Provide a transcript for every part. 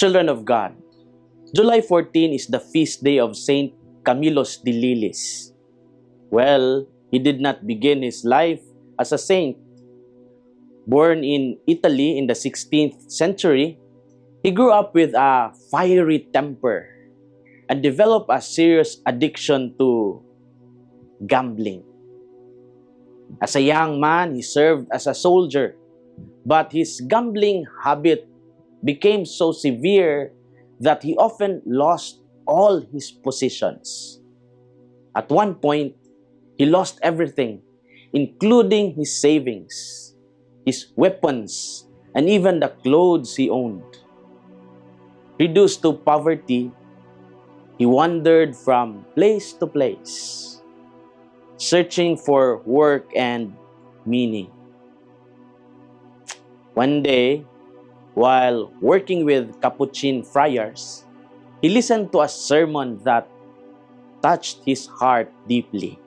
Children of God, July 14 is the feast day of Saint Camillus de Lilis. Well, he did not begin his life as a saint. Born in Italy in the 16th century, he grew up with a fiery temper and developed a serious addiction to gambling. As a young man, he served as a soldier, but his gambling habit became so severe that he often lost all his possessions. At one point, he lost everything, including his savings, his weapons, and even the clothes he owned. Reduced to poverty, he wandered from place to place, searching for work and meaning. One day, while working with Capuchin friars, he listened to a sermon that touched his heart deeply.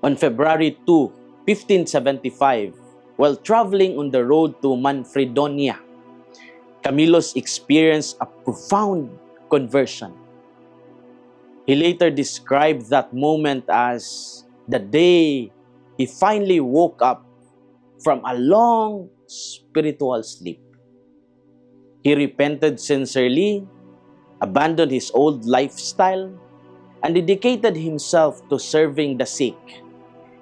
On February 2, 1575, while traveling on the road to Manfredonia, Camillus experienced a profound conversion. He later described that moment as the day he finally woke up from a long spiritual sleep. He repented sincerely, abandoned his old lifestyle, and dedicated himself to serving the sick,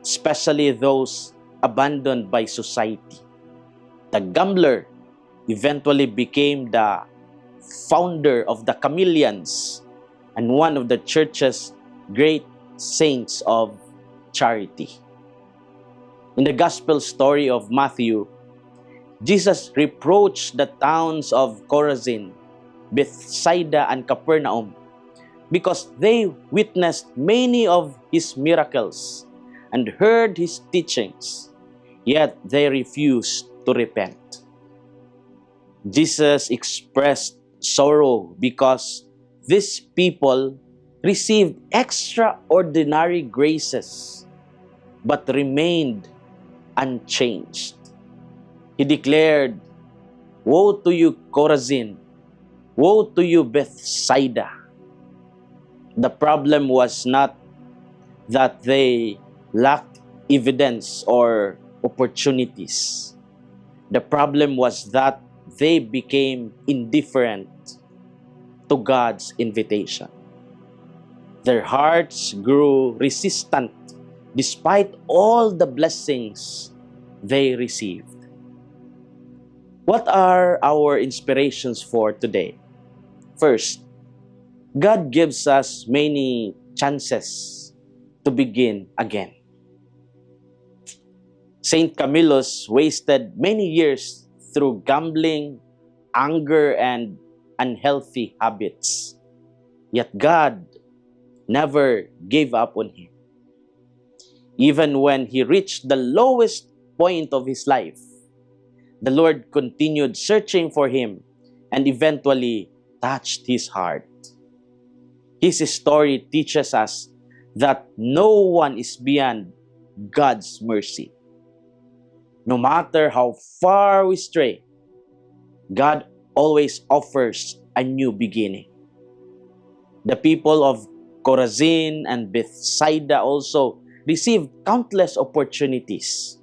especially those abandoned by society. The gambler eventually became the founder of the Camillians and one of the church's great saints of charity. In the gospel story of Matthew, Jesus reproached the towns of Chorazin, Bethsaida, and Capernaum because they witnessed many of his miracles and heard his teachings, yet they refused to repent. Jesus expressed sorrow because these people received extraordinary graces but remained unchanged. He declared, "Woe to you, Chorazin! Woe to you, Bethsaida!" The problem was not that they lacked evidence or opportunities. The problem was that they became indifferent to God's invitation. Their hearts grew resistant despite all the blessings they received. What are our inspirations for today? First, God gives us many chances to begin again. Saint Camillus wasted many years through gambling, anger, and unhealthy habits. Yet God never gave up on him. Even when he reached the lowest point of his life, the Lord continued searching for him and eventually touched his heart. His story teaches us that no one is beyond God's mercy. No matter how far we stray, God always offers a new beginning. The people of Chorazin and Bethsaida also received countless opportunities.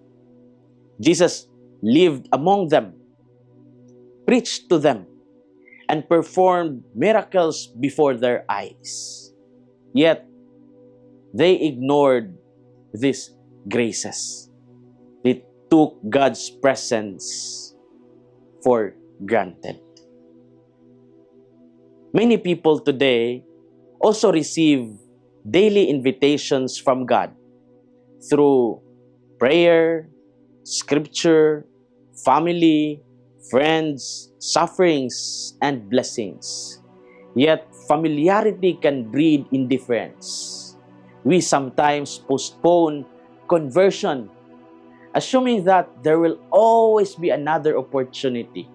Jesus lived among them, preached to them, and performed miracles before their eyes. Yet, they ignored these graces. They took God's presence for granted. Many people today also receive daily invitations from God through prayer, scripture, family, friends, sufferings, and blessings. Yet, familiarity can breed indifference. We sometimes postpone conversion, assuming that there will always be another opportunity.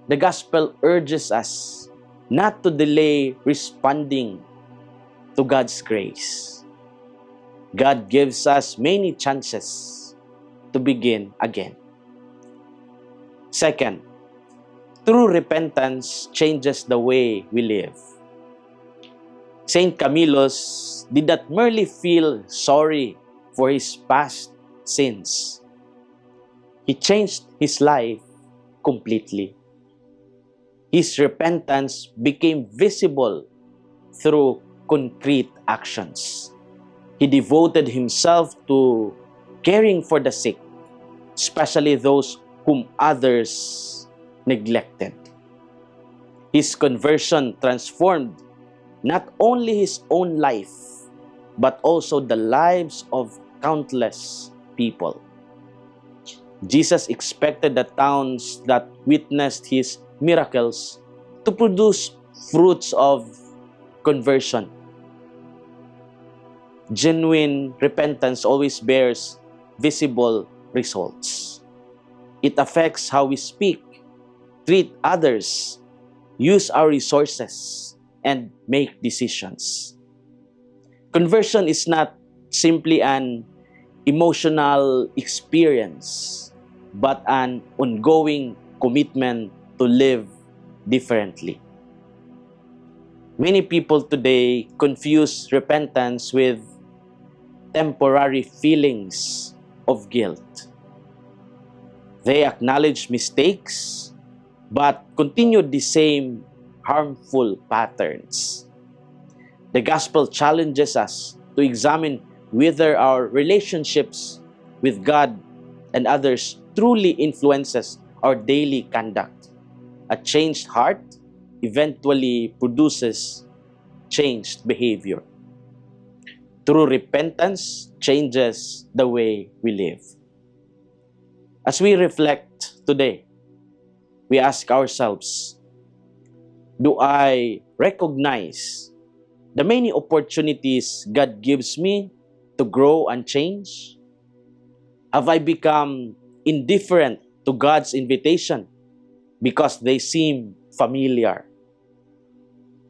The gospel urges us not to delay responding to God's grace. God gives us many chances to begin again. Second, True repentance changes the way we live. Saint Camillus did not merely feel sorry for his past sins. He changed his life completely. His repentance became visible through concrete actions. He devoted himself to caring for the sick, especially those whom others neglected. His conversion transformed not only his own life, but also the lives of countless people. Jesus expected the towns that witnessed his miracles to produce fruits of conversion. Genuine repentance always bears visible results. It affects how we speak, treat others, use our resources, and make decisions. Conversion is not simply an emotional experience, but an ongoing commitment to live differently. Many people today confuse repentance with temporary feelings of guilt. They acknowledge mistakes, but continue the same harmful patterns. The gospel challenges us to examine whether our relationships with God and others truly influences our daily conduct. A changed heart eventually produces changed behavior. True repentance changes the way we live. As we reflect today, we ask ourselves, do I recognize the many opportunities God gives me to grow and change? Have I become indifferent to God's invitation because they seem familiar?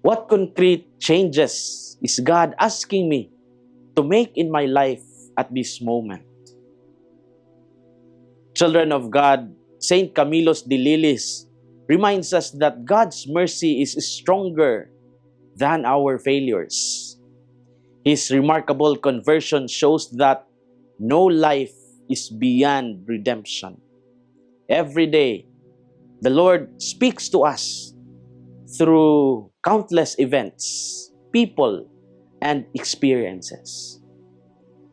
What concrete changes is God asking me to make in my life at this moment? Children of God, Saint Camillus de Lilis reminds us that God's mercy is stronger than our failures. His remarkable conversion shows that no life is beyond redemption. Every day, the Lord speaks to us through countless events, people, and experiences.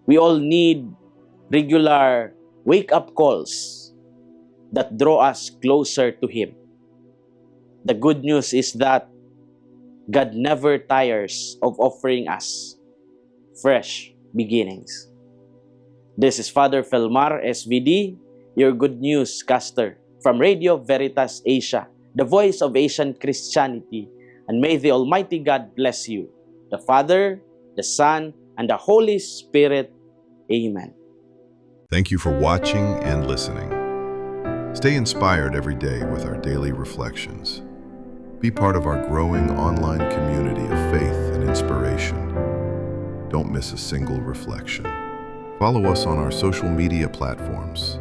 We all need regular wake-up calls that draw us closer to Him. The good news is that God never tires of offering us fresh beginnings. This is Father Felmar, SVD, your good news caster from Radio Veritas Asia, the voice of Asian Christianity, and may the Almighty God bless you, the Father, the Son, and the Holy Spirit. Amen. Thank you for watching and listening. Stay inspired every day with our daily reflections. Be part of our growing online community of faith and inspiration. Don't miss a single reflection. Follow us on our social media platforms